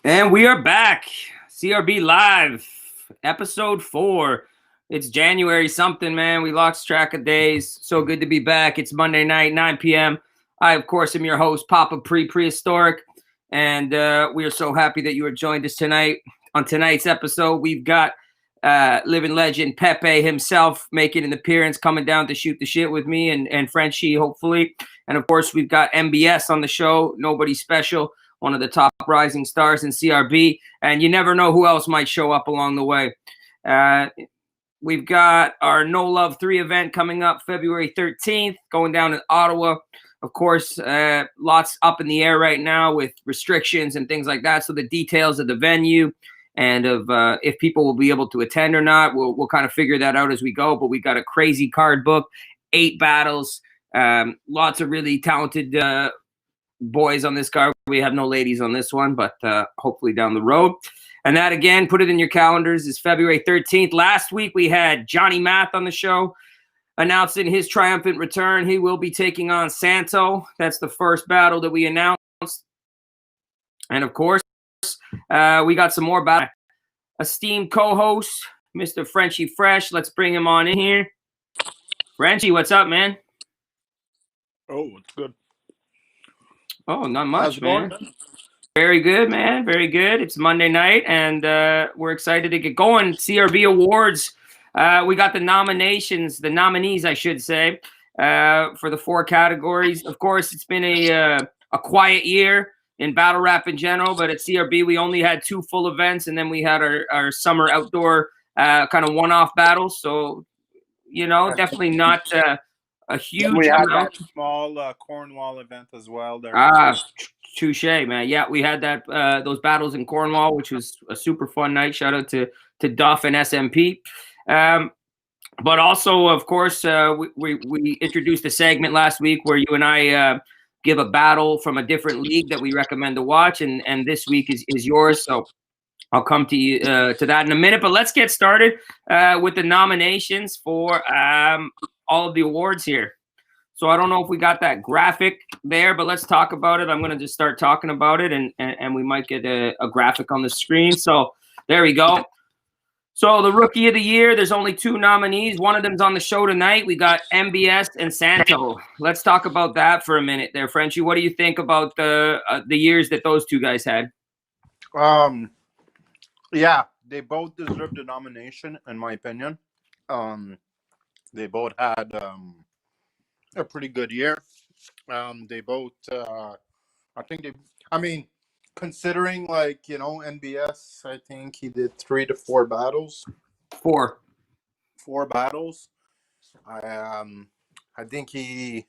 And we are back. CRB Live, episode 4. It's January something, man. We lost track of days. So good to be back. It's Monday night, 9 p.m. I, of course, am your host, Papa Prehistoric. And we are so happy that you are joined us tonight. On tonight's episode, we've got living legend Peppe himself making an appearance, coming down to shoot the shit with me and Frenchie, hopefully. And, of course, we've got NBS on the show, Nobody Special, one of the top rising stars in CRB, and you never know who else might show up along the way. We've got our No Love 3 event coming up February 13th, going down in Ottawa. Of course, lots up in the air right now with restrictions and things like that. So the details of the venue and of if people will be able to attend or not, we'll kind of figure that out as we go. But we got a crazy card book, 8 battles, lots of really talented boys on this card. We have no ladies on this one, but hopefully down the road. And that, again, put it in your calendars, is February 13th. Last week, we had Johnny Math on the show announcing his triumphant return. He will be taking on Santo. That's the first battle that we announced. And, of course, we got some more battles. Esteemed co-host, Mr. Frenchie Fresh. Let's bring him on in here. Frenchie, what's up, man? Oh, it's good. Oh, not much, man. Very good, man. Very good. It's Monday night, and we're excited to get going. CRB Awards. We got the nominations, the nominees, I should say, for the 4 categories. Of course, it's been a quiet year in battle rap in general, but at CRB, we only had 2 full events, and then we had our summer outdoor kind of one-off battles. So, you know, definitely not a huge We had amount. that small Cornwall event as well. There. Touche, man. Yeah, we had that those battles in Cornwall, which was a super fun night. Shout out to Duff and SMP. But also, of course, we introduced a segment last week where you and I give a battle from a different league that we recommend to watch, and this week is yours. So I'll come to you to that in a minute. But let's get started with the nominations for all of the awards here. So I don't know if we got that graphic there, but let's talk about it. I'm going to just start talking about it, and we might get a graphic on the screen. So there we go. So the Rookie of the Year, there's only 2 nominees. One of them's on the show tonight. We got NBS and Santo. Let's talk about that for a minute there, Frenchie. What do you think about the years that those 2 guys had? Yeah, they both deserved a nomination, in my opinion. They both had a pretty good year. They both, considering, like, you know, NBS, I think he did 3 to 4 battles. 4 battles. I think he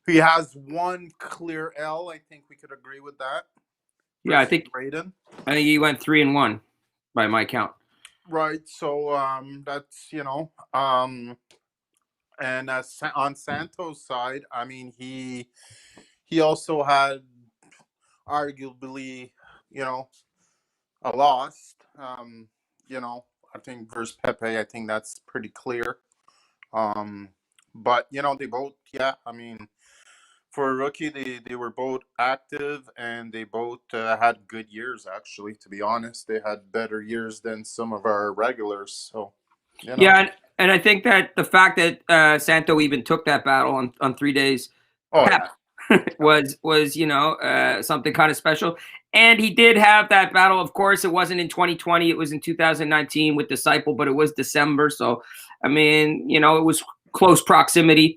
has 1 clear L. I think we could agree with that. Yeah, I think he went 3-1 by my count. Right. So that's, you know, and on Santo's side, I mean, he also had arguably, you know, a loss. You know, I think versus Peppe, I think that's pretty clear. But, you know, they both, yeah, I mean, for a rookie, they were both active, and they both had good years, actually, to be honest. They had better years than some of our regulars. So, you know. Yeah, and I think that the fact that Santo even took that battle on 3 days was you know, something kind of special. And he did have that battle. Of course, it wasn't in 2020. It was in 2019 with Disciple, but it was December. So, I mean, you know, it was close proximity.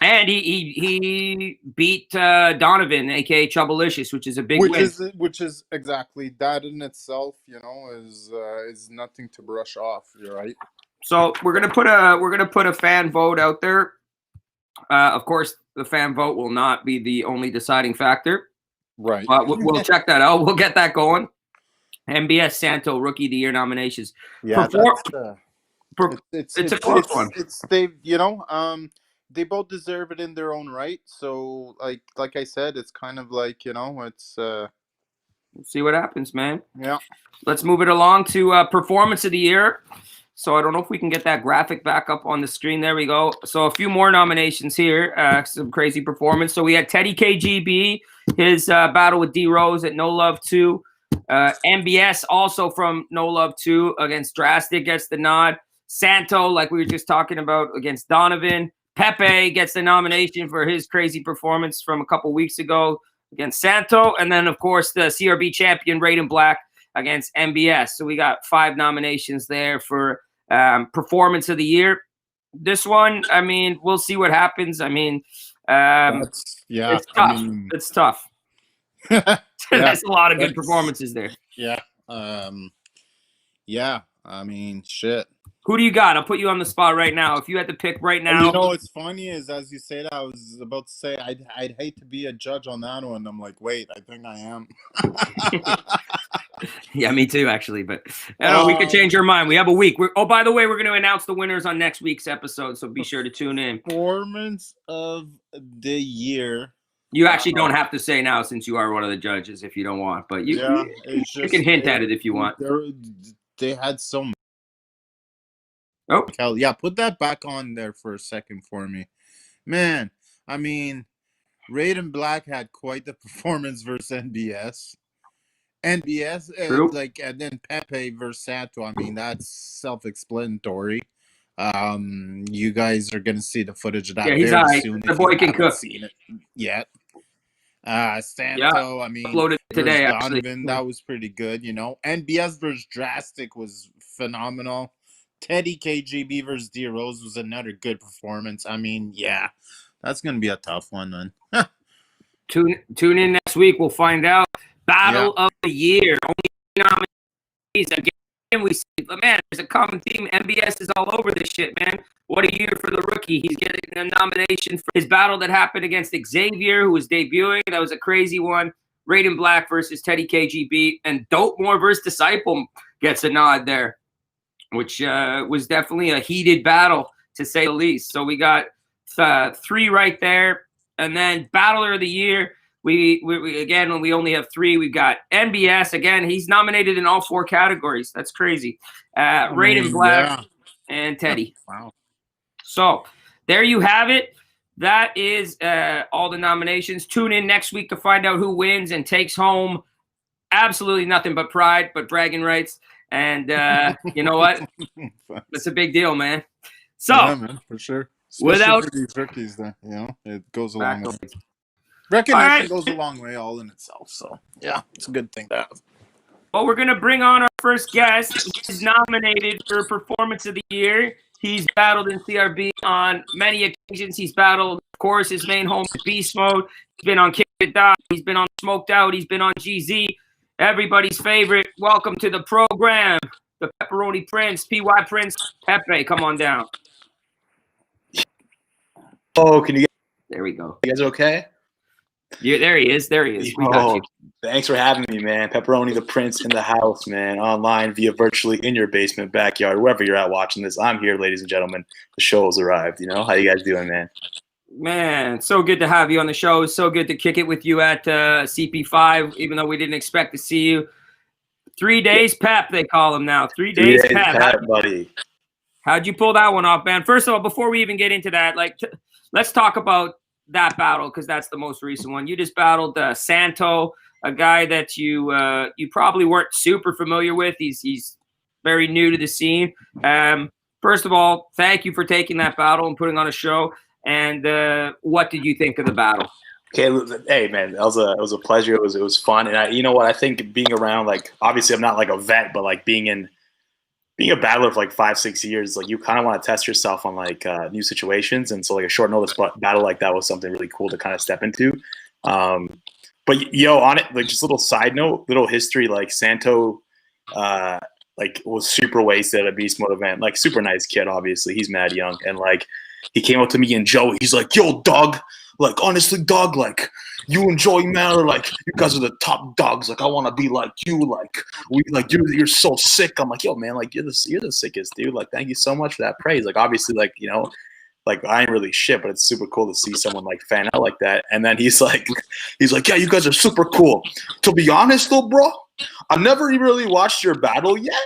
And he beat Donovan, aka Troublelicious, which is a big win. Which is exactly that in itself, you know, is nothing to brush off. You're right. So we're gonna put a fan vote out there. Of course, the fan vote will not be the only deciding factor. Right. But we'll check that out. We'll get that going. NBS Santo Rookie of the Year nominations. Yeah, It's a close one. It's they both deserve it in their own right. So like I said, it's kind of like it's We'll see what happens, man. yeah. Let's move it along to Performance of the Year. So I don't know if we can get that graphic back up on the screen. There we go. So a few more nominations here. Some crazy performance. So we had Teddy KGB, his battle with D Rose at No Love 2. NBS also from No Love 2 against Drastic gets the nod. Santo, like we were just talking about, against Donovan. Pepe gets the nomination for his crazy performance from a couple weeks ago against Santo. And then, of course, the CRB champion, Raiden Black, against NBS. So we got 5 nominations there for Performance of the Year. This one, I mean, we'll see what happens. I mean, It's tough. I mean, It's tough. There's a lot of good performances there. Yeah. Yeah. I mean, shit. Who do you got? I'll put you on the spot right now. If you had to pick right now. You know what's funny is, as you say that, I was about to say I'd hate to be a judge on that one. I'm like, wait, I think I am. Yeah, me too, actually. But we could change our mind. We have a week. By the way, we're going to announce the winners on next week's episode, so be sure to tune in. Performance of the Year. You actually don't have to say now, since you are one of the judges, if you don't want. But you can hint at it if you want. They had so much. Oh, yeah, put that back on there for a second for me. Man, I mean, Raiden Black had quite the performance versus NBS. NBS, and then Pepe versus Santo. I mean, that's self-explanatory. You guys are gonna see the footage of that. Yeah, he's all right. The boy can cook. Seen it yet? Santo, I mean, uploaded today. Donovan, that was pretty good. NBS versus Drastic was phenomenal. Teddy KGB versus D Rose was another good performance. I mean, yeah, that's gonna be a tough one, then. Tune in next week. We'll find out. Battle of the Year. Only nominees. Again, we see, man, there's a common theme. NBS is all over this shit, man. What a year for the rookie. He's getting a nomination for his battle that happened against Xavier, who was debuting. That was a crazy one. Raiden Black versus Teddy KGB. And Dopemore versus Disciple gets a nod there, which was definitely a heated battle, to say the least. So we got 3 right there. And then Battler of the Year. We again, when we only have 3, we've got NBS. Again, he's nominated in all 4 categories. That's crazy. Raiden Black and Teddy. Wow. So there you have it. That is all the nominations. Tune in next week to find out who wins and takes home absolutely nothing but pride, but bragging rights. And you know what? It's a big deal, man. So, yeah, man, for sure. Especially without for these rookies, then it goes a long way. Recognition goes a long way all in itself. So yeah, it's a good thing to have. Well, we're gonna bring on our first guest. He's nominated for Performance of the Year. He's battled in CRB on many occasions. He's battled, of course, his main home is Beast Mode. He's been on Kick It Down. He's been on Smoked Out. He's been on GZ. Everybody's favorite. Welcome to the program, the Pepperoni Prince, PY Prince, Pepe. Come on down. Oh, can you get? There we go. You guys okay? Yeah, there he is. There he is. We got you. Thanks for having me, man. Pepperoni the Prince in the house, man. Online, via virtually in your basement, backyard, wherever you're at watching this. I'm here, ladies and gentlemen. The show has arrived. How you guys doing, man? Man, so good to have you on the show. It's so good to kick it with you at CP5, even though we didn't expect to see you. 3 days Pep, they call him now. 3 days Pep, buddy. How'd you pull that one off, man? First of all, before we even get into that, let's talk about that battle, because that's the most recent one. You just battled Santo, a guy that you probably weren't super familiar with. He's very new to the scene. First of all, thank you for taking that battle and putting on a show. And what did you think of the battle? Okay, hey man, it was a pleasure. It was fun, and you know what? I think being around, obviously I'm not a vet, but being a battler for 5-6 years, you kind of want to test yourself on new situations, and so a short notice battle like that was something really cool to kind of step into. But on it, just a little side note, little history, Santo like was super wasted at a beast mode event. Like super nice kid, obviously. He's mad young, and like he came up to me and Joey. He's like, "Yo, dog. Like honestly, dog. Like you and Joey, man, are like you guys are the top dogs. Like I want to be like you. Like we like you're so sick." I'm like, "Yo, man. Like you're the sickest dude. Like thank you so much for that praise. Like obviously, like you know." Like I ain't really shit, but it's super cool to see someone like fan out like that. And then he's like, yeah, you guys are super cool. To be honest though, bro, I never really watched your battle yet,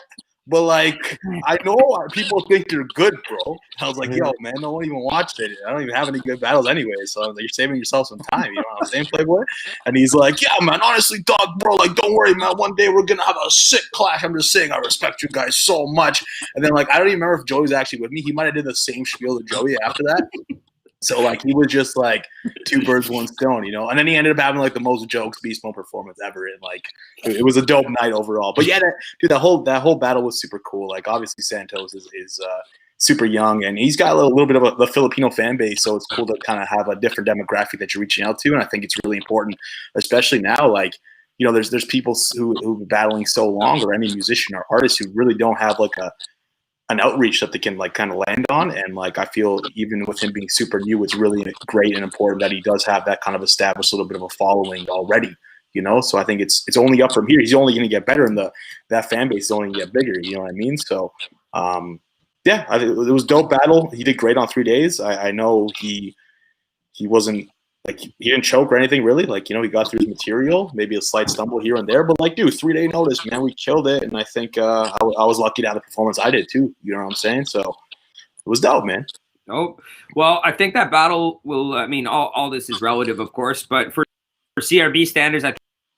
but like I know people think you're good, bro. I was like, yo, man, no one even watched it. I don't even have any good battles anyway, so like, you're saving yourself some time. You know what I'm saying, Playboy? And he's like, yeah, man, honestly, dog, bro, like don't worry, man. One day we're gonna have a sick clash. I'm just saying, I respect you guys so much. And then like I don't even remember if Joey was actually with me. He might have did the same spiel to Joey after that. So like he was just like two birds, one stone, you know. And then he ended up having like the most jokes beast mode performance ever, and like it was a dope night overall. But yeah, that whole battle was super cool. Like obviously Santos is super young, and he's got a little bit of the Filipino fan base, so it's cool to kind of have a different demographic that you're reaching out to, and I think it's really important, especially now. Like you know, there's people who've been battling so long, or any musician or artist who really don't have like an outreach that they can like kind of land on. And like I feel even with him being super new, it's really great and important that he does have that kind of established little bit of a following already, you know. So I think it's only up from here. He's only going to get better, and that fan base is only going to get bigger, you know what I mean? So yeah, I think it was a dope battle. He did great on 3 days. I know he wasn't like he didn't choke or anything really. Like, you know, he got through his material, maybe a slight stumble here and there, but like, dude, 3 day notice, man, we killed it. And I think I was lucky to have the performance I did too. You know what I'm saying? So it was dope, man. Oh, well, I think that battle will, I mean, all this is relative, of course, but for CRB standards, I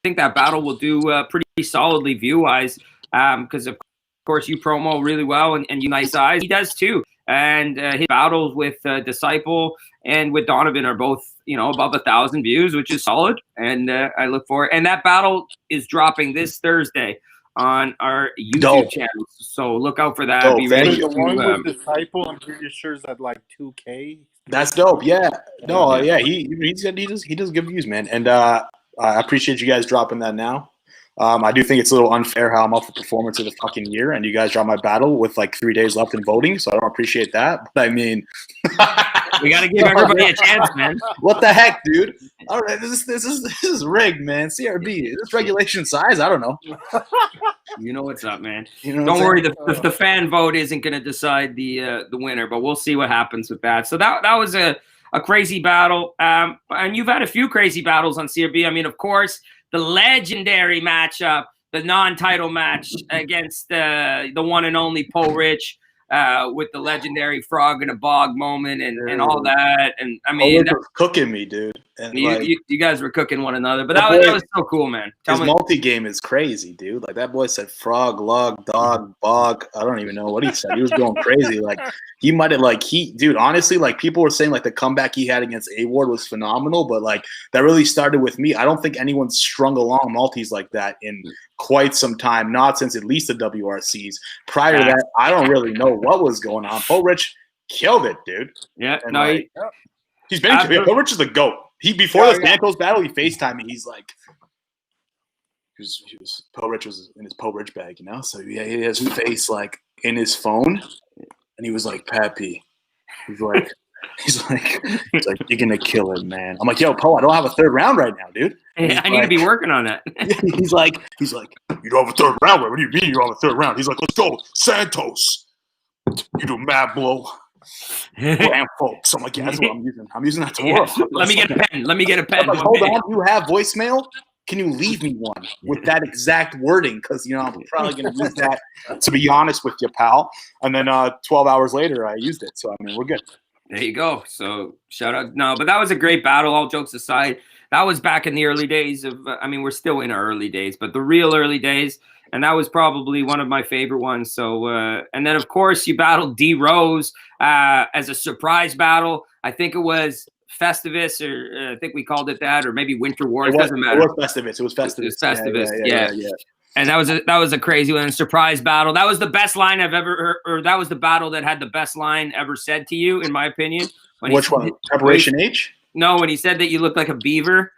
think that battle will do pretty solidly view-wise because, of course, you promo really well and you nice eyes. He does too. And his battles with Disciple and with Donovan are both, you know, above 1,000 views, which is solid. And I look forward. And that battle is dropping this Thursday on our YouTube channel. So look out for that. Be ready. The one with Disciple, I'm pretty sure is at like 2K. That's dope. Yeah. No, yeah. He does good views, man. And I appreciate you guys dropping that now. I do think it's a little unfair how I'm up for performance of the fucking year, and you guys dropped my battle with like 3 days left in voting, so I don't appreciate that. But I mean, we got to give everybody a chance, man. What the heck, dude? All right, this is rigged, man. CRB, is this regulation size? I don't know. You know what's up, man. You know don't worry, the fan vote isn't going to decide the winner, but we'll see what happens with that. So that was a crazy battle, and you've had a few crazy battles on CRB. I mean, of course, the legendary matchup, the non-title match against the one and only Paul Rich with the legendary frog in a bog moment and all that. And I mean, that was cooking me, dude. And you guys were cooking one another, but that was so cool, man. His multi-game is crazy, dude. Like that boy said frog, lug, dog, bog. I don't even know what he said. He was going crazy. Like he might have dude, honestly, like people were saying like the comeback he had against A-Ward was phenomenal, but like that really started with me. I don't think anyone's strung along multis like that in quite some time, not since at least the WRCs. Prior to that, I don't really know what was going on. Paul Rich killed it, dude. Yeah, and no, he's been Paul Rich is the GOAT. Before the Santos battle, he FaceTimed me. He's like, Paul Rich was in his Paul Rich bag, you know? So yeah, he has his face like in his phone. And he was like, Peppe. He's like, you're gonna kill it, man. I'm like, yo, Paul, I don't have a third round right now, dude. Hey, I need to be working on that. he's like, you don't have a third round. What do you mean you don't have a third round? He's like, let's go, Santos. You do mad blow. Damn folks. I'm like, yeah, that's what I'm using. I'm using that tomorrow. Let me get a pen. Like, hold on, you have voicemail? Can you leave me one with that exact wording? Because, you know, I'm probably going to use that, to be honest with you, pal. And then 12 hours later, I used it. So, I mean, we're good. There you go. So, shout out. No, but that was a great battle, all jokes aside. That was back in the early days of, I mean, we're still in our early days, but the real early days. And that was probably one of my favorite ones. So, and then, of course, you battled D Rose as a surprise battle. I think it was Festivus, or I think we called it that, or maybe Winter War. It doesn't matter. It was Festivus. It was Festivus. Yeah. And that was a crazy one. Surprise battle. That was the best line I've ever heard, or that was the battle that had the best line ever said to you, in my opinion. Which one? Preparation H? No, when he said that you look like a beaver.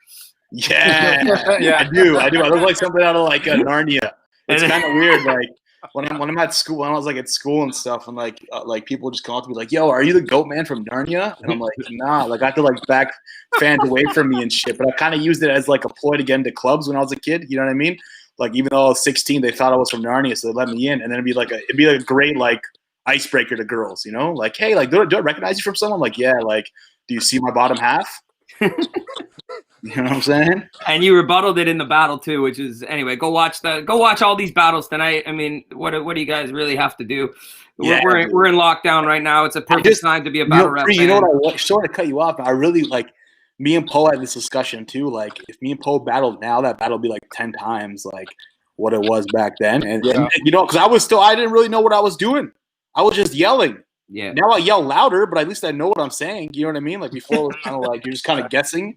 Yeah, yeah, I do. I look like something out of like Narnia. It's kind of weird. Like when I'm at school, when I was like at school and stuff, and like people just come up to me like, "Yo, are you the goat man from Narnia?" And I'm like, "Nah." Like I had to like back fans away from me and shit. But I kind of used it as like a ploy to get into clubs when I was a kid. You know what I mean? Like even though I was 16, they thought I was from Narnia, so they let me in. And then it'd be like a great like icebreaker to girls. You know, like, "Hey, like do I recognize you from someone?" Like, "Yeah." Like, "Do you see my bottom half?" You know what I'm saying? And you rebutted it in the battle too, which is anyway. Go watch all these battles tonight. I mean, what do you guys really have to do? Yeah, we're in lockdown right now. It's a perfect time to be a battle rap. You know what? I sort of cut you off. I really like. Me and Poe had this discussion too. Like, if me and Poe battled now, that battle would be like 10 times like what it was back then. And you know, because I didn't really know what I was doing. I was just yelling. Yeah. Now I yell louder, but at least I know what I'm saying. You know what I mean? Like before, it was kind of like you're just kind of guessing,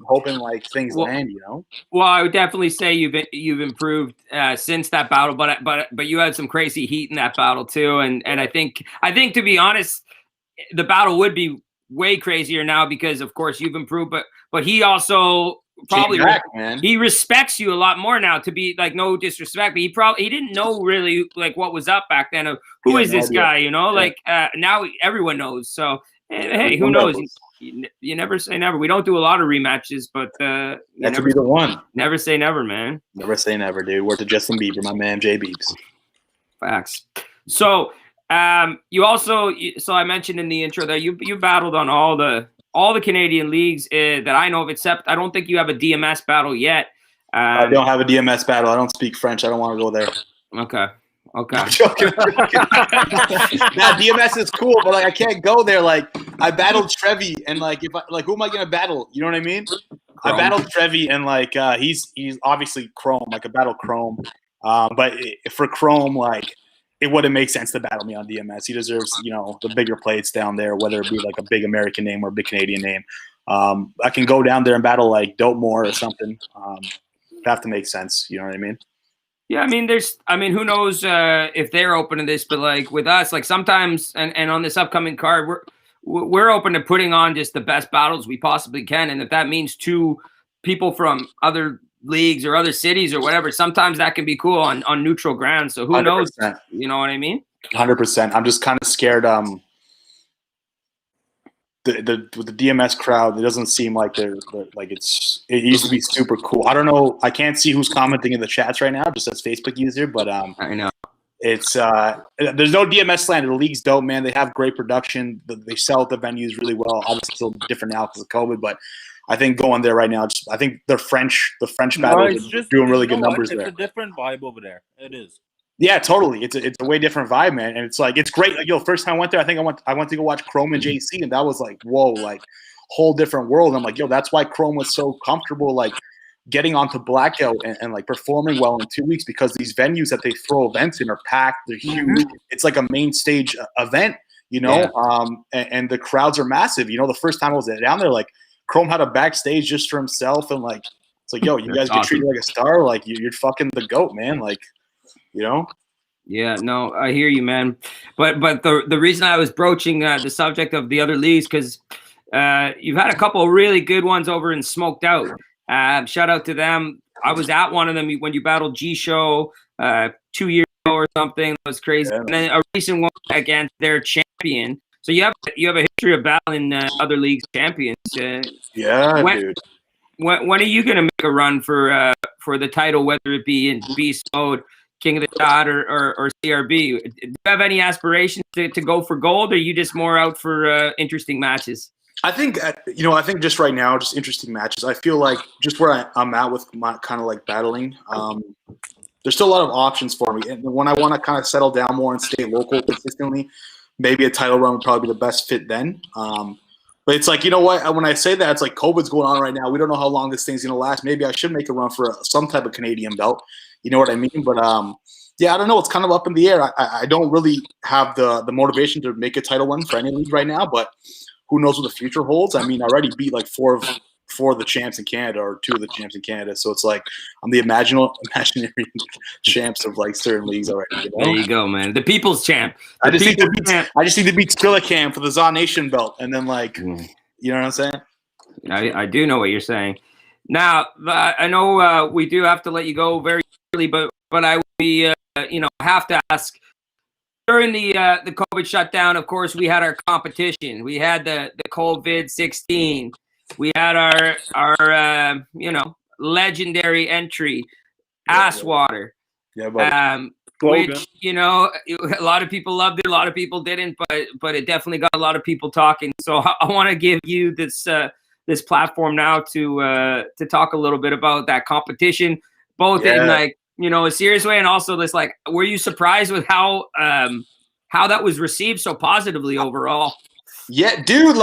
hoping like things land. You know? Well, I would definitely say you've improved since that battle, but you had some crazy heat in that battle too. And I think to be honest, the battle would be way crazier now because of course you've improved, but he also probably he respects you a lot more now, to be like, no disrespect, but he didn't know really like what was up back then of who is this guy, you know, like now everyone knows. So hey, who knows? You never say never. We don't do a lot of rematches, but that could be the one. Never say never, man. Never say never, dude. Word to Justin Bieber, my man J Beebs. Facts. So you also, so I mentioned in the intro that you battled on all the Canadian leagues that I know of, except I don't think you have a DMS battle yet. I don't have a DMS battle. I don't speak French. I don't want to go there. Okay. I'm joking. Nah, DMS is cool, but like I can't go there. Like I battled Trevi, and like who am I gonna battle? You know what I mean? Chrome. I battled Trevi, and like he's obviously Chrome. Like I battled Chrome, but for Chrome, like it wouldn't make sense to battle me on DMS. He deserves, you know, the bigger plates down there, whether it be like a big American name or a big Canadian name. I can go down there and battle like Dope-More or something. It'd have to make sense. You know what I mean? Yeah, I mean, who knows if they're open to this, but like with us, like sometimes, and on this upcoming card, we're open to putting on just the best battles we possibly can, and if that means two people from other leagues or other cities or whatever, sometimes that can be cool on neutral ground. So who 100%. Knows? You know what I mean? 100%. I'm just kind of scared. With the DMS crowd, it doesn't seem like they're like it used to be super cool. I don't know. I can't see who's commenting in the chats right now, just as Facebook user, but I know it's there's no DMS slander. The league's dope, man. They have great production. They sell at the venues really well. Obviously, it's a little different now because of COVID, but I think going there right now, I think the French battles are doing really good numbers there. It's a different vibe over there. It is. Yeah, totally. It's a way different vibe, man. And it's like, it's great. Like, first time I went there, I think I went to go watch Chrome and JC, and that was like, whoa, like whole different world. And I'm like, that's why Chrome was so comfortable, like getting onto Blackout and like performing well in 2 weeks, because these venues that they throw events in are packed. They're huge. Mm-hmm. It's like a main stage event, you know, and the crowds are massive. You know, the first time I was down there, like Chrome had a backstage just for himself. And like, it's like, you guys get treated like a star. Like you're fucking the GOAT, man. Like, you know? Yeah, no, I hear you, man. But the reason I was broaching the subject of the other leagues, because you've had a couple of really good ones over in Smoked Out. Shout out to them. I was at one of them when you battled G Show 2 years ago or something. That was crazy. Yeah. And then a recent one against their champion. So you have a history of battling other leagues champions. Yeah, dude. When are you gonna make a run for the title, whether it be in beast mode, King of the Shot, or CRB? Do you have any aspirations to go for gold, or are you just more out for interesting matches? I think just right now, just interesting matches. I feel like just where I'm at with my kind of like battling, there's still a lot of options for me. And when I want to kind of settle down more and stay local consistently, maybe a title run would probably be the best fit then. But it's like, you know what? When I say that, it's like COVID's going on right now. We don't know how long this thing's going to last. Maybe I should make a run for some type of Canadian belt. You know what I mean? But yeah, I don't know. It's kind of up in the air. I don't really have the motivation to make a title run for any league right now, but who knows what the future holds? I mean, I already beat like four of the champs in Canada, or two of the champs in Canada. So it's like I'm the imaginary champs of like certain leagues already. You know? There you go, man. The people's champ. I just need to beat Skillicam for the Zaw Nation belt, and then like, you know what I'm saying? I do know what you're saying. Now I know we do have to let you go very early, but I would be have to ask. During the COVID shutdown, of course, we had our competition. We had the COVID-16. We had our legendary entry, Ass Water. Yeah, but which a lot of people loved it, a lot of people didn't, but it definitely got a lot of people talking. So I want to give you this platform now to talk a little bit about that competition, both in a serious way and also this were you surprised with how that was received so positively overall? Yeah, dude,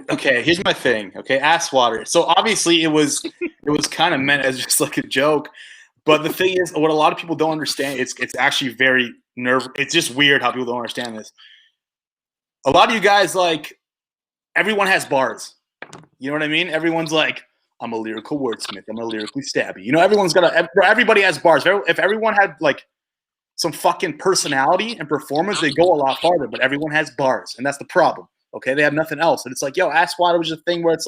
okay, here's my thing. Okay, Ass Water. So obviously it was kind of meant as just like a joke. But the thing is, what a lot of people don't understand, it's actually very it's just weird how people don't understand this. A lot of you guys, everyone has bars. You know what I mean? Everyone's like, I'm a lyrical wordsmith. I'm a lyrically stabby. Everybody has bars. If everyone had some fucking personality and performance, they go a lot farther. But everyone has bars, and that's the problem. Okay, they have nothing else. And it's Ass Water was a thing where it's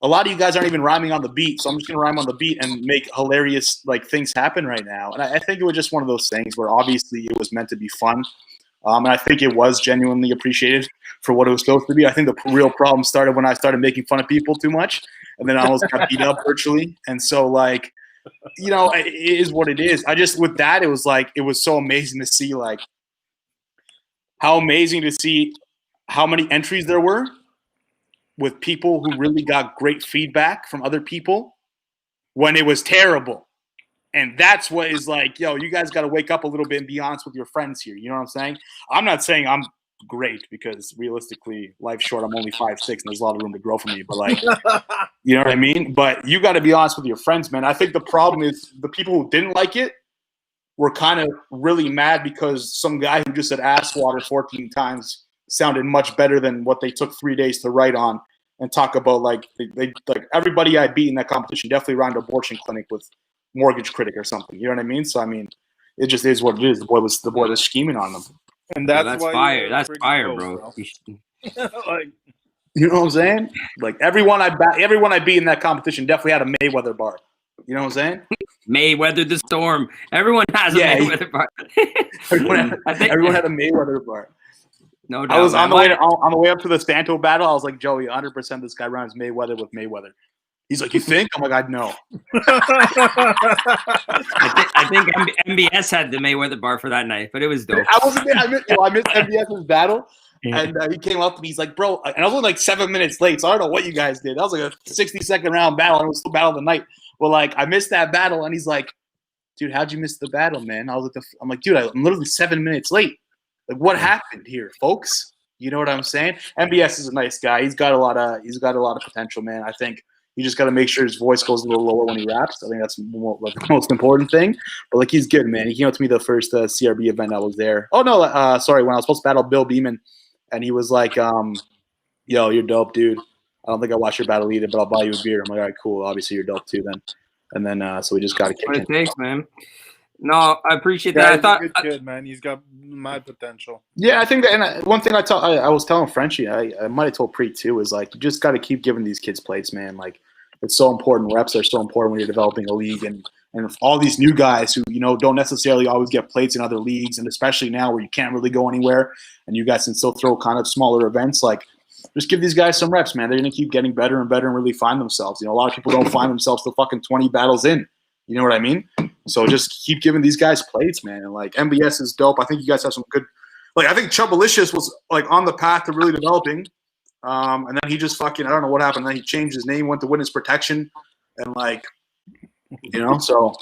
a lot of you guys aren't even rhyming on the beat, so I'm just gonna rhyme on the beat and make hilarious things happen right now. And I think it was just one of those things where obviously it was meant to be fun, and I think it was genuinely appreciated for what it was supposed to be. I think the real problem started when I started making fun of people too much, and then I almost got beat up virtually. And so it is what it is. With that, it was so amazing to see how many entries there were, with people who really got great feedback from other people when it was terrible. And that's what is you guys got to wake up a little bit and be honest with your friends here. You know what I'm saying? I'm not saying I'm great because realistically, life's short. I'm only 5'6", and there's a lot of room to grow for me. But you know what I mean? But you got to be honest with your friends, man. I think the problem is the people who didn't like it were kind of really mad because some guy who just said Ass Water 14 times sounded much better than what they took 3 days to write on and talk about they everybody I beat in that competition definitely rhymed abortion clinic with mortgage critic or something. You know what I mean? So I mean, it just is what it is. The boy was scheming on them. And that's why fire. That's fire, bro. You know what I'm saying? Everyone I beat in that competition definitely had a Mayweather bar. You know what I'm saying? Mayweather the storm. Everyone has a Mayweather bar. everyone had a Mayweather bar. No doubt. I was on the way up to the Santo battle. I was like, Joey, 100% this guy rhymes Mayweather with Mayweather. He's like, you think? I'm like, I know. I think NBS had the Mayweather bar for that night, but it was dope. I wasn't there. I missed NBS's battle, and he came up and he's like, bro, and I was only 7 minutes late, so I don't know what you guys did. That was a 60-second round battle, and it was the battle of the night. Well, I missed that battle, and he's like, dude, how'd you miss the battle, man? I'm like, dude, I'm literally 7 minutes late. What happened here, folks? You know what I'm saying? NBS is a nice guy. He's got a lot of potential, man. I think you just got to make sure his voice goes a little lower when he raps. I think that's the most important thing. But he's good, man. He came up to me the first CRB event I was there. Oh no, sorry, when I was supposed to battle Bill Beeman, and he was like, "Yo, you're dope, dude. I don't think I watched your battle either, but I'll buy you a beer." I'm like, "All right, cool. Obviously, you're dope too, then." And then so we just got to kick it. in. Thanks, man. No, I appreciate that. I thought he's a good kid, man. He's got mad potential. Yeah, I think that, and one thing I was telling Frenchie, I might have told Preet too, is you just got to keep giving these kids plates, man. It's so important. Reps are so important when you're developing a league, and all these new guys who don't necessarily always get plates in other leagues, and especially now where you can't really go anywhere, and you guys can still throw kind of smaller events. Just give these guys some reps, man. They're gonna keep getting better and better and really find themselves. A lot of people don't find themselves till fucking 20 battles in. You know what I mean? So just keep giving these guys plates, man. And NBS is dope. I think you guys have some good. I think Chubbalicious was on the path to really developing, and then he just I don't know what happened. Then he changed his name, went to Witness Protection, and So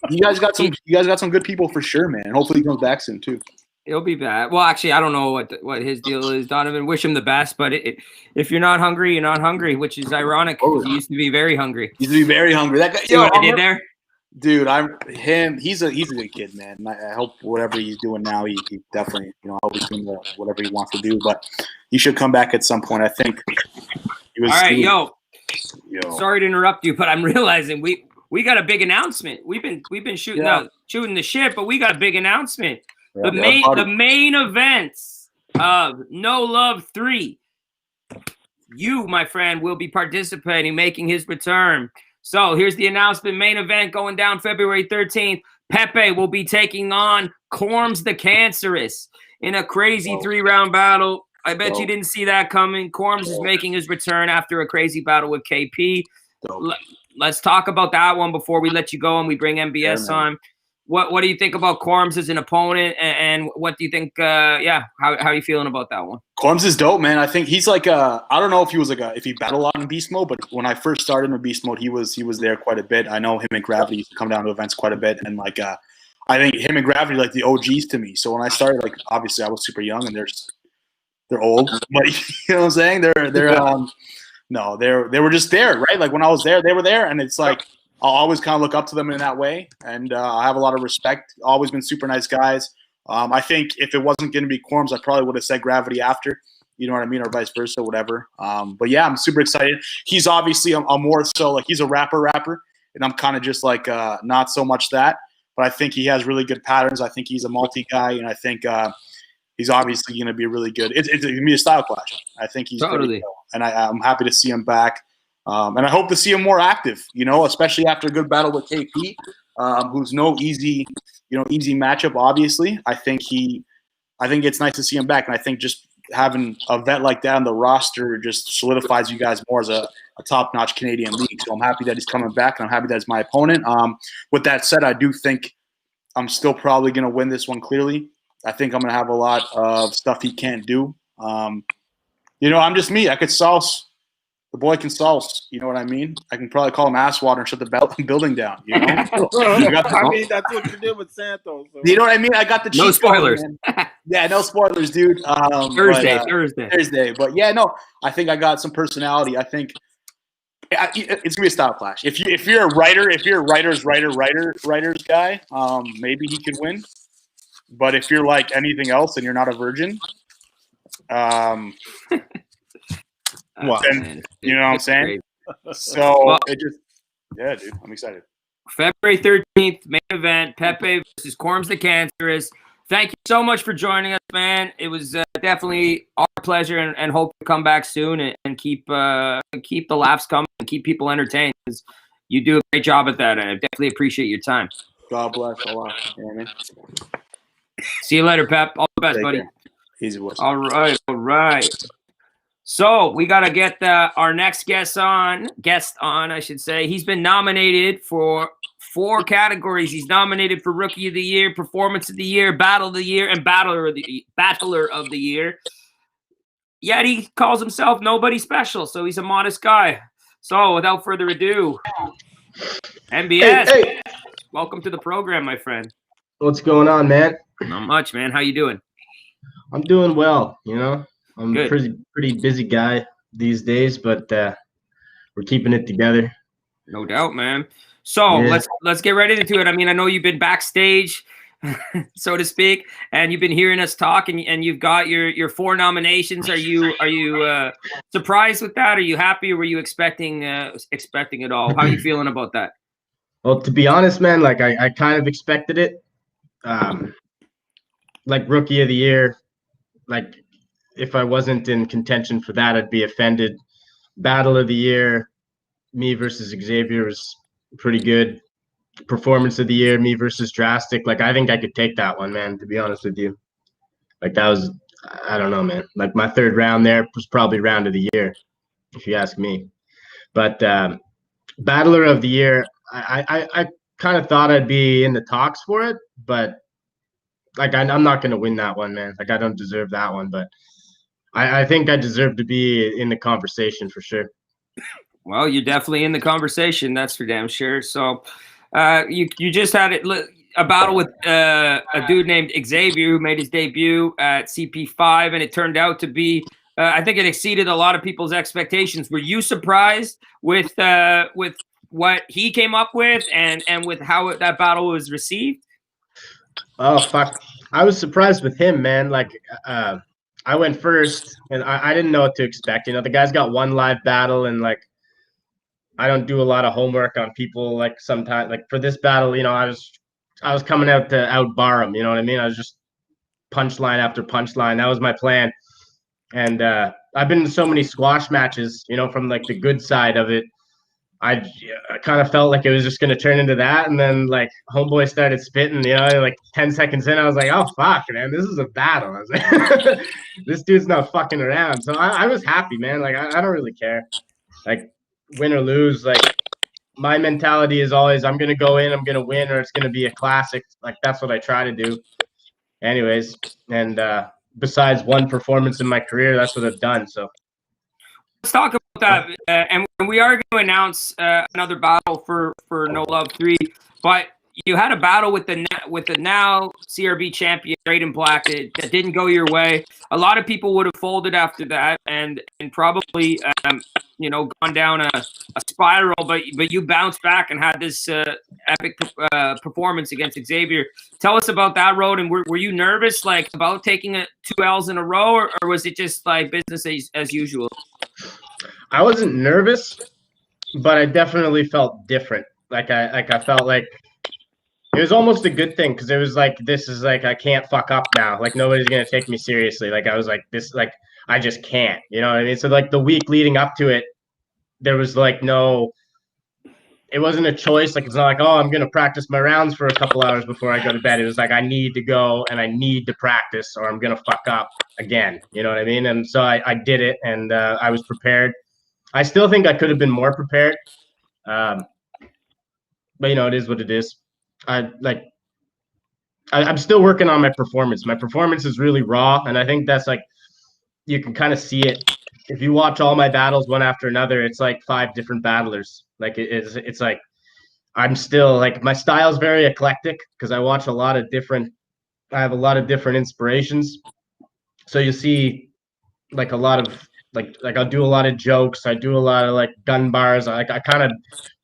you guys got some good people for sure, man. Hopefully he comes back soon too. He'll be back. Well, actually, I don't know what his deal is, Donovan. Wish him the best, but if you're not hungry, you're not hungry, which is ironic because he used to be very hungry. He used to be very hungry. That guy. See what I did there? Dude, he's a good kid, man. I hope whatever he's doing now, he definitely, I hope he's doing whatever he wants to do. But he should come back at some point. I think. All right, yo. Sorry to interrupt you, but I'm realizing we got a big announcement. We've been shooting the shit, but we got a big announcement. Yeah, the main events of No Love 3. You, my friend, will be participating, making his return. So here's the announcement. Main event going down February 13th. Pepe will be taking on Corms the Cancerous in a crazy 3-round battle. I bet you didn't see that coming. Corms is making his return after a crazy battle with KP. Let's talk about that one before we let you go and we bring NBS on. What do you think about Corms as an opponent, and what do you think? How are you feeling about that one? Corms is dope, man. I think he's like I don't know if he was if he battled a lot in beast mode, but when I first started in beast mode, he was there quite a bit. I know him and Gravity used to come down to events quite a bit, and like I think him and Gravity like the OGs to me. So when I started, like obviously I was super young and they're old, but you know what I'm saying? They were just there, right? Like when I was there, they were there, and it's like I'll always kind of look up to them in that way, and I have a lot of respect. Always been super nice guys. I think if it wasn't going to be Corms, I probably would have said Gravity after, you know what I mean, or vice versa, whatever. But yeah, I'm super excited. He's obviously a more so like he's a rapper, and I'm kind of just like not so much that. But I think he has really good patterns. I think he's a multi guy, and I think he's obviously going to be really good. It's going to be a style clash. I think he's totally, and I'm happy to see him back. And I hope to see him more active, you know, especially after a good battle with KP, who's no easy matchup. Obviously, I think it's nice to see him back, and I think just having a vet like that on the roster just solidifies you guys more as a top-notch Canadian league. So I'm happy that he's coming back, and I'm happy that he's my opponent. With that said, I do think I'm still probably going to win this one clearly. I think I'm going to have a lot of stuff he can't do. You know, I'm just me. I could sauce. The boy can sauce. You know what I mean? I can probably call him ass water and shut the building down. You know? I mean, that's what you did with Santos. So. You know what I mean? I got the cheat no spoilers. Yeah, no spoilers, dude. Thursday. But yeah, no, I think I got some personality. I think it's gonna be a style clash. If you're a writer, if you're a writer's guy, maybe he could win. But if you're like anything else and you're not a virgin, Wow. then, you know what I'm saying? So it just, yeah, dude, I'm excited. February 13th, main event, Pepe versus Corms the Cancerous. Thank you so much for joining us, man. It was definitely our pleasure, and hope to come back soon and keep the laughs coming and keep people entertained, because you do a great job at that, and I definitely appreciate your time. God bless a lot. You know what I mean? See you later, Pep. All the best, buddy. Care. Easy boys. All right. So we got to get our next guest on, I should say. He's been nominated for 4 categories. He's nominated for Rookie of the Year, Performance of the Year, Battle of the Year, and Battler of the Year. Yet he calls himself nobody special, so he's a modest guy. So without further ado, NBS, hey. Welcome to the program, my friend. What's going on, man? Not much, man. How you doing? I'm doing well, you know. I'm Good. a pretty busy guy these days, but we're keeping it together. No doubt, man. So let's get right into it. I mean, I know you've been backstage, so to speak, and you've been hearing us talk, and you've got your 4 nominations. Are you surprised with that? Are you happy, or were you expecting it all? How are you feeling about that? Well, to be honest, man, like I kind of expected it. Like Rookie of the Year, like if I wasn't in contention for that, I'd be offended. Battle of the Year, me versus Xavier was pretty good. Performance of the Year, me versus Drastic. Like I think I could take that one, man, to be honest with you. Like that was, I don't know, man. Like my 3rd round there was probably round of the year, if you ask me. But Battler of the Year, I kind of thought I'd be in the talks for it, but like I'm not going to win that one, man. Like I don't deserve that one, but I think I deserve to be in the conversation for sure. Well, you're definitely in the conversation. That's for damn sure. So you just had a battle with a dude named Xavier who made his debut at CP5, and it turned out to be, I think it exceeded a lot of people's expectations. Were you surprised with what he came up with and with how that battle was received? Oh, fuck. I was surprised with him, man. Like, I went first, and I didn't know what to expect. You know, the guy's got 1 live battle, and, like, I don't do a lot of homework on people. Like, sometimes, like, for this battle, you know, I was coming out to outbar him, you know what I mean? I was just punchline after punchline. That was my plan. And I've been in so many squash matches, you know, from, like, the good side of it. I kind of felt like it was just going to turn into that. And then like homeboy started spitting, you know, like 10 seconds in, I was like, oh, fuck, man, this is a battle. I was like, this dude's not fucking around. So I was happy, man. Like, I don't really care. Like, win or lose, like, my mentality is always, I'm going to go in, I'm going to win, or it's going to be a classic. Like, that's what I try to do. Anyways, and besides one performance in my career, that's what I've done. So let's talk about that, and we are going to announce another battle for No Love 3. But you had a battle with the now CRB champion, Braden Black, that didn't go your way. A lot of people would have folded after that, and probably you know, gone down a spiral. But you bounced back and had this epic performance against Xavier. Tell us about that road, and were you nervous, like, about taking 2 L's in a row, or was it just like business as usual? I wasn't nervous, but I definitely felt different. Like I felt like it was almost a good thing, because it was like, this is like, I can't fuck up now. Like, nobody's gonna take me seriously. Like, I was like, this, like, I just can't. You know what I mean? So like the week leading up to it, there was like no, it wasn't a choice. Like, it's not like, oh, I'm gonna practice my rounds for a couple hours before I go to bed. It was like, I need to go and I need to practice, or I'm gonna fuck up again. You know what I mean? And so I did it, and I was prepared. I still think I could have been more prepared, but you know, it is what it is. I'm still working on my performance. My performance is really raw, and I think that's like, you can kind of see it if you watch all my battles one after another. It's like 5 different battlers. Like, it's like, I'm still like, my style is very eclectic, because I watch a lot of different. I have a lot of different inspirations. So you see, like, a lot of like I'll do a lot of jokes. I do a lot of like gun bars. I kind of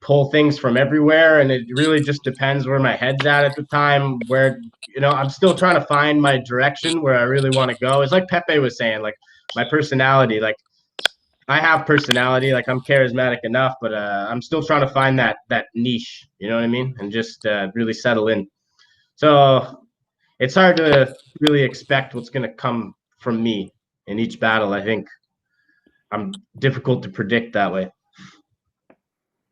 pull things from everywhere, and it really just depends where my head's at the time. Where, you know, I'm still trying to find my direction, where I really want to go. It's like Pepe was saying, like, my personality. Like, I have personality. Like, I'm charismatic enough, but I'm still trying to find that niche. You know what I mean? And just really settle in. So it's hard to really expect what's going to come from me in each battle. I think I'm difficult to predict that way.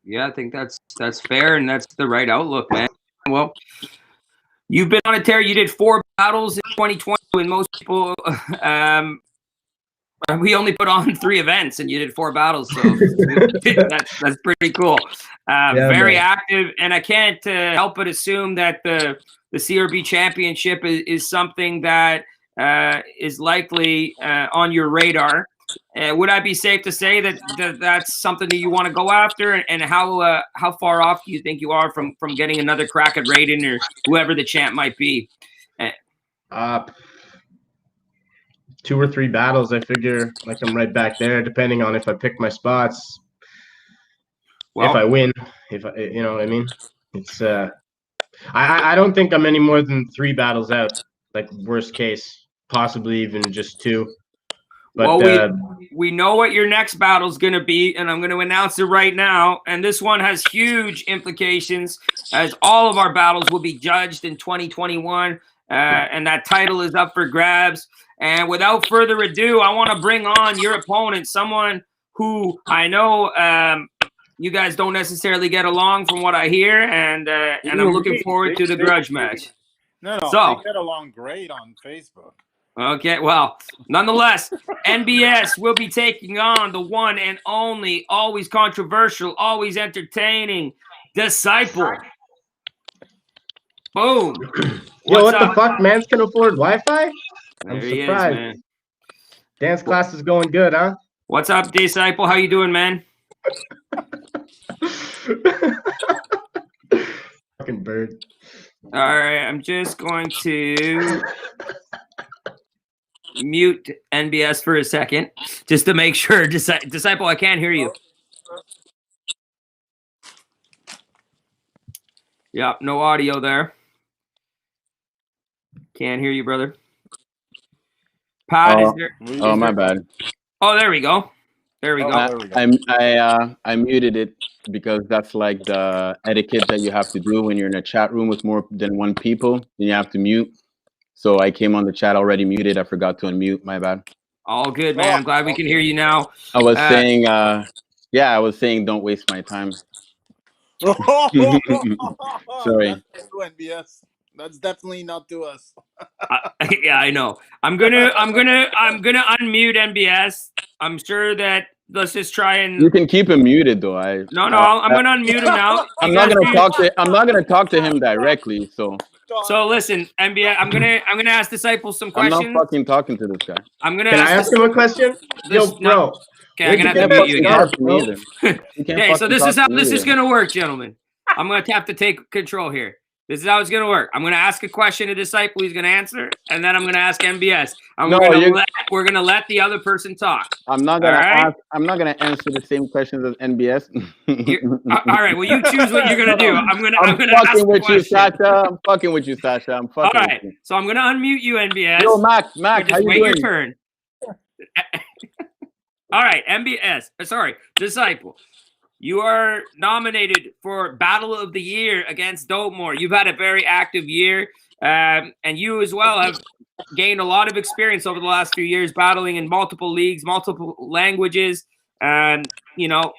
Yeah, I think that's fair, and that's the right outlook, man. Well, you've been on a tear. You did 4 battles in 2020, and most people, we only put on 3 events, and you did 4 battles, so that's pretty cool. Very active, and I can't help but assume that the CRB championship is something that is likely on your radar. Would I be safe to say that that's something that you want to go after, and how far off do you think you are from getting another crack at Raiden or whoever the champ might be? 2 or 3 battles, I figure, like, I'm right back there, depending on if I pick my spots. Well, if I win, you know what I mean? It's I don't think I'm any more than 3 battles out, like, worst case, possibly even just 2. But, well, we know what your next battle is going to be, and I'm going to announce it right now. And this one has huge implications, as all of our battles will be judged in 2021, and that title is up for grabs. And without further ado, I want to bring on your opponent, someone who I know you guys don't necessarily get along, from what I hear, and I'm looking forward to the grudge match. No, so, they get along great on Facebook. Okay, well, nonetheless, NBS will be taking on the one and only, always controversial, always entertaining Disciple. Boom. Yo, what the fuck? Mans can afford Wi-Fi? I'm surprised. Man. Dance class is going good, huh? What's up, Disciple? How you doing, man? Fucking bird. All right, I'm just going to mute NBS for a second, just to make sure. Disciple, I can't hear you. Yeah, no audio there. Can't hear you, brother. Pat, is there? Oh, my bad. Oh, there we go. There we go. I muted it because that's like the etiquette that you have to do when you're in a chat room with more than 1 people. Then you have to mute. So I came on the chat already muted. I forgot to unmute. My bad. All good, man. I'm glad we can hear you now. I was saying, I was saying, don't waste my time. Sorry. That's to NBS. That's definitely not to us. Yeah, I know. I'm gonna unmute NBS. I'm sure that let's just try You and. can keep him muted though. I'm gonna unmute him now. I'm not gonna talk to. I'm not gonna talk to him directly. So listen, NBS. I'm gonna ask Disciples some I'm questions. not fucking talking to this guy. I'm gonna. Can I ask him a question? Yo, bro. Okay, I'm gonna have to Can't mute you fucking again. talk to me either. You can't Okay, so fucking this talk is how to me this is either. gonna work, gentlemen. I'm gonna have to take control here. This is how it's gonna work. I'm gonna ask a question to Disciple. He's gonna answer, and then I'm gonna ask NBS. And we're gonna let the other person talk. I'm not gonna ask. I'm not gonna answer the same questions as NBS. All right. Well, you choose what you're gonna do. I'm gonna fucking ask with the you, question. Sasha. I'm fucking with you, Sasha. I'm fucking. All right. With you. So I'm gonna unmute you, NBS. Yo, Mac, how just you wait doing? your turn. All right, NBS. Sorry, Disciple. You are nominated for Battle of the Year against Dotemore. You've had a very active year, and you as well have gained a lot of experience over the last few years battling in multiple leagues, multiple languages, and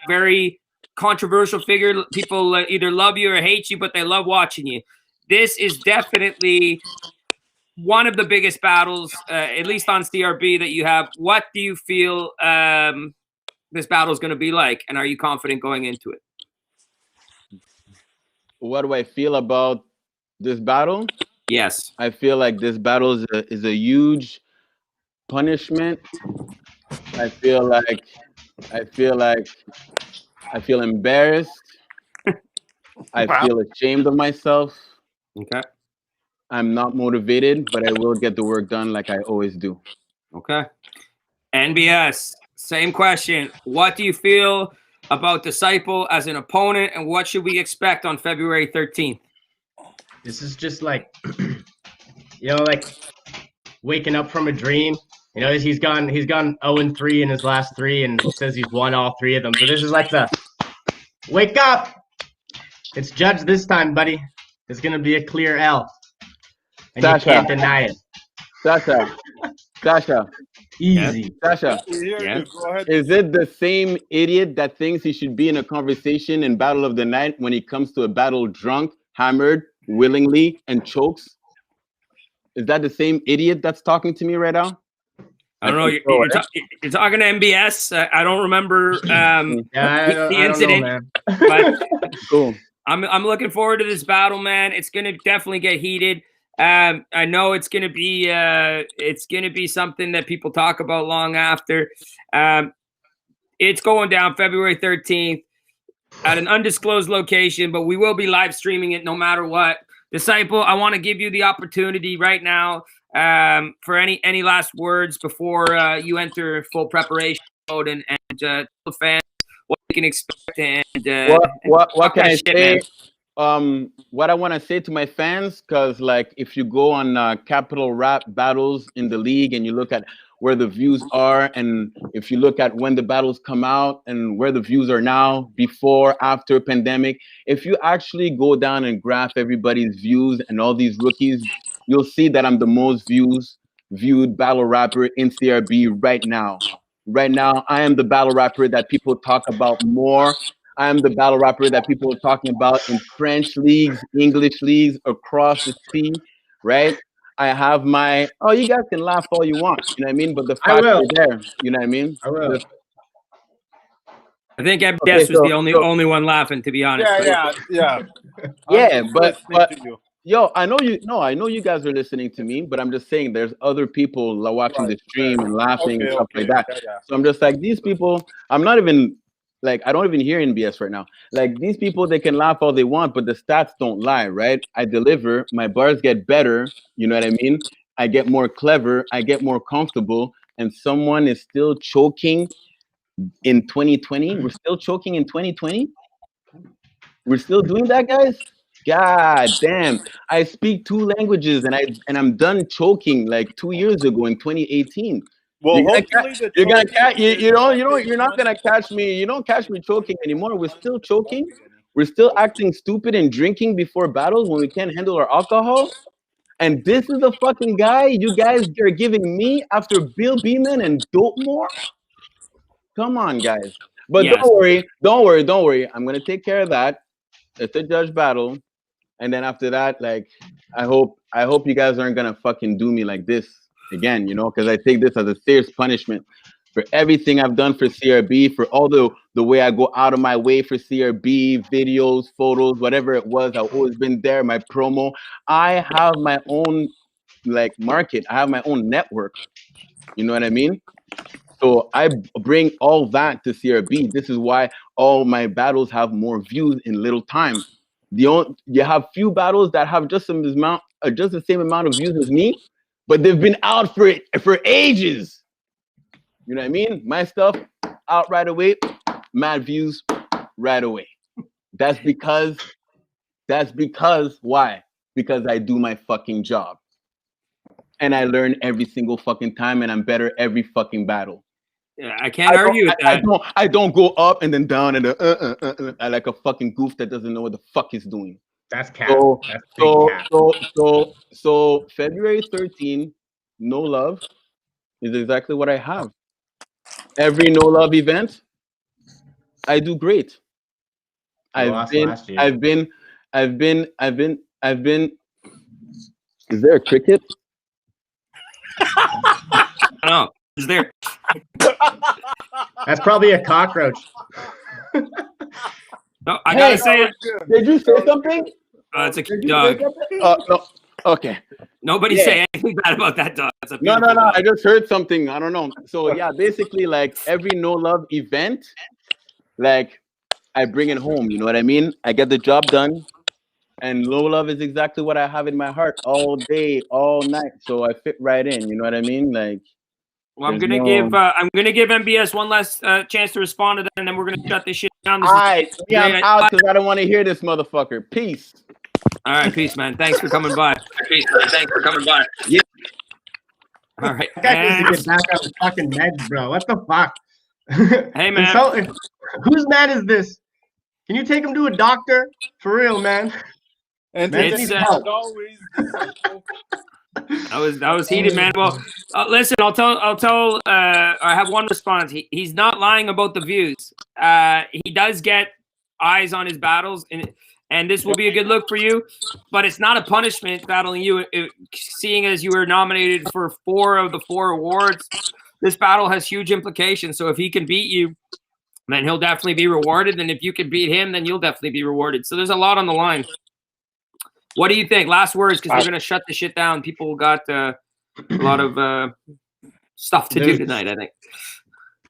very controversial figure. People either love you or hate you, but they love watching you. This is definitely one of the biggest battles, at least on CRB, that you have. What do you feel this battle is going to be like, and are you confident going into it? What do I feel about this battle? Yes. I feel like this battle is a huge punishment. I feel embarrassed. I feel ashamed of myself. Okay. I'm not motivated, but I will get the work done like I always do. Okay. NBS, same question. What do you feel about Disciple as an opponent, and what should we expect on February 13th? This is just like, like waking up from a dream. He's gone 0-3 in his last 3, and says he's won all 3 of them. So this is like the wake up. It's judged this time, buddy. It's gonna be a clear L, and Sasha, you can't deny it. Sasha, easy. Sasha, Yes. Go ahead. Is it the same idiot that thinks he should be in a conversation in Battle of the Night when he comes to a battle drunk, hammered, willingly, and chokes? Is that the same idiot that's talking to me right now? I don't know. You're talking to NBS. I don't remember the incident. Know, man. But cool. I'm looking forward to this battle, man. It's gonna definitely get heated. I know it's gonna be something that people talk about long after. It's going down February 13th at an undisclosed location, but we will be live streaming it no matter what. Disciple, I want to give you the opportunity right now for any last words before you enter full preparation mode and tell the fans what you can expect and what can I say? What I want to say to my fans, because like if you go on Capital Rap battles in the league and you look at where the views are, and if you look at when the battles come out and where the views are now, before, after pandemic, if you actually go down and graph everybody's views and all these rookies, you'll see that I'm the most viewed battle rapper in CRB right now. Right now, I am the battle rapper that people talk about more. I am the battle rapper that people are talking about in French leagues, English leagues, across the sea, right? I have my, you guys can laugh all you want, you know what I mean? But the facts are there, you know what I mean? I will. I think MBS was the only one laughing, to be honest. Yeah. but yo, I know you guys are listening to me, but I'm just saying there's other people watching the stream and laughing and stuff like that. Yeah. So I'm just like, these people, I'm not even like, I don't even hear NBS right now. Like these people, they can laugh all they want, but the stats don't lie, right? I deliver, my bars get better, you know what I mean? I get more clever, I get more comfortable, and someone is still choking in 2020. We're still choking in 2020. We're still doing that, guys. God damn! I speak 2 languages, and I'm done choking like 2 years ago in 2018. Well, you're gonna catch you're not gonna catch me. You don't catch me choking anymore. We're still choking. We're still acting stupid and drinking before battles when we can't handle our alcohol. And this is the fucking guy you guys are giving me after Bill Beeman and Dotemore. Come on, guys. But yes. Don't worry. I'm gonna take care of that. It's a judge battle, and then after that, like, I hope you guys aren't gonna fucking do me like this again, you know, because I take this as a serious punishment for everything I've done for CRB, for all the way I go out of my way for CRB, videos, photos, whatever it was. I've always been there. My promo. I have my own like market. I have my own network. You know what I mean? So I bring all that to CRB. This is why all my battles have more views in little time. You have few battles that have just the same amount of views as me, but they've been out for ages. You know what I mean? My stuff out right away, mad views right away. That's because why? Because I do my fucking job. And I learn every single fucking time, and I'm better every fucking battle. Yeah, I can't argue with that. I don't go up and then down and I like a fucking goof that doesn't know what the fuck he's doing. That's cap. That's big cap. So February 13, No Love is exactly what I have. Every No Love event, I do great. I've been. Is there a cricket? No, is there? That's probably a cockroach. No, I gotta say it. Did you say something? It's a dog. No. Okay. Nobody say anything bad about that dog. No. I just heard something. I don't know. So yeah, basically, like every No Love event, like I bring it home. You know what I mean? I get the job done, and No Love is exactly what I have in my heart all day, all night. So I fit right in. You know what I mean? Like. Well, I'm gonna give NBS one last chance to respond to that, and then we're gonna shut this shit down. All right, I'm out because I don't want to hear this motherfucker. Peace. All right, peace, man. Thanks for coming by. Yeah. All right. That guy needs to get back on the fucking meds, bro. What the fuck? Hey, man. Whose man is this? Can you take him to a doctor? For real, man. And it's always. That was heated, man. Well, listen, I have one response. He's not lying about the views. He does get eyes on his battles, and this will be a good look for you. But it's not a punishment battling you. Seeing as you were nominated for 4 of the 4 awards, this battle has huge implications. So if he can beat you, then he'll definitely be rewarded. And if you can beat him, then you'll definitely be rewarded. So there's a lot on the line. What do you think? Last words, because we're going to shut the shit down. People got a lot of stuff to do tonight, I think.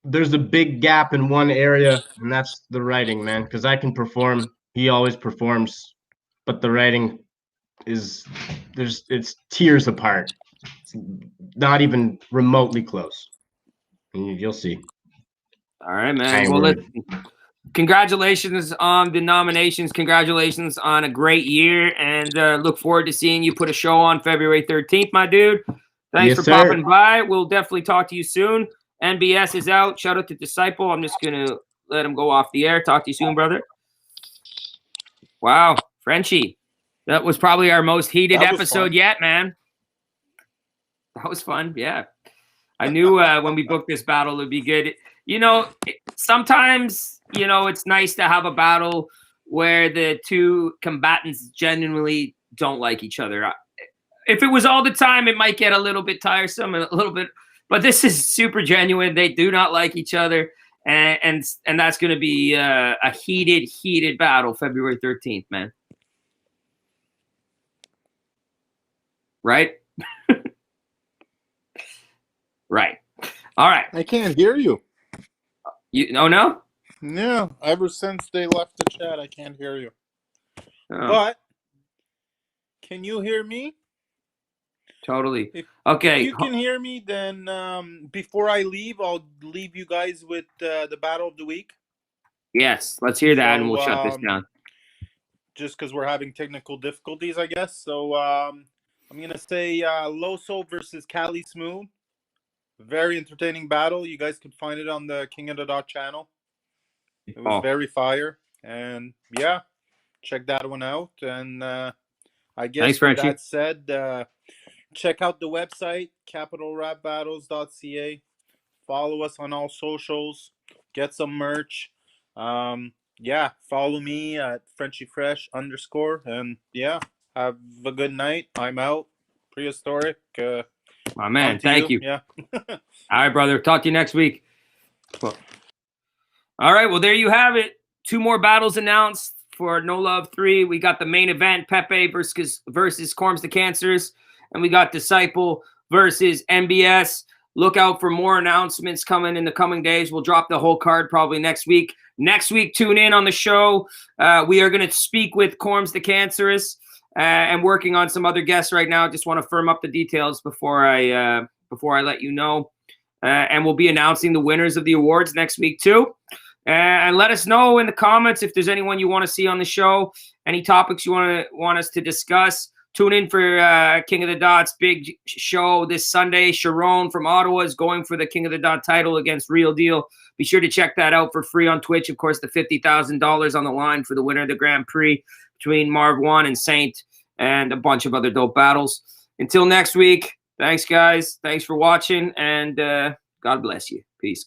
There's a big gap in one area, and that's the writing, man, because I can perform. He always performs, but the writing it's tiers apart. It's not even remotely close. And you'll see. All right, man. Well, congratulations on the nominations. Congratulations on a great year, and look forward to seeing you put a show on February 13th, my dude. Thanks for popping by. We'll definitely talk to you soon. NBS is out. Shout out to Disciple. I'm just going to let him go off the air. Talk to you soon, brother. Wow, Frenchie. That was probably our most heated episode yet, man. That was fun, yeah. I knew when we booked this battle, it would be good. You know, sometimes, you know, it's nice to have a battle where the two combatants genuinely don't like each other. If it was all the time, it might get a little bit tiresome and a little bit, but this is super genuine. They do not like each other, and that's going to be a heated battle February 13th, man. Right? Right. All right. I can't hear you. No? Yeah, ever since they left the chat, I can't hear you. Oh. But can you hear me? Totally. If Okay. you can hear me, then before I leave, I'll leave you guys with the battle of the week. Yes, let's hear that, and we'll shut this down. Just because we're having technical difficulties, I guess. So I'm going to say Loso versus Cali Smooth. Very entertaining battle. You guys can find it on the King of the Dot channel. It was very fire. And yeah, check that one out. And I guess with that said, check out the website, capitalrapbattles.ca. Follow us on all socials. Get some merch. yeah, follow me at Frenchie Fresh _ and yeah, have a good night. I'm out. Prehistoric. My On man, to thank you. Yeah. All right, brother. Talk to you next week. Cool. All right, well, there you have it. 2 more battles announced for No Love 3. We got the main event, Pepe versus Corms the Cancers, and we got Disciple versus NBS. Look out for more announcements coming in the coming days. We'll drop the whole card probably next week. Next week, tune in on the show. We are going to speak with Corms the Cancerous and working on some other guests right now. Just want to firm up the details before I let you know. And we'll be announcing the winners of the awards next week too. And let us know in the comments if there's anyone you want to see on the show, any topics you want us to discuss. Tune in for King of the Dots big show this Sunday. Sharon from Ottawa is going for the King of the Dot title against Real Deal. Be sure to check that out for free on Twitch. Of course, the $50,000 on the line for the winner of the Grand Prix between Marv 1 and Saint, and a bunch of other dope battles. Until next week, thanks, guys. Thanks for watching, and God bless you. Peace.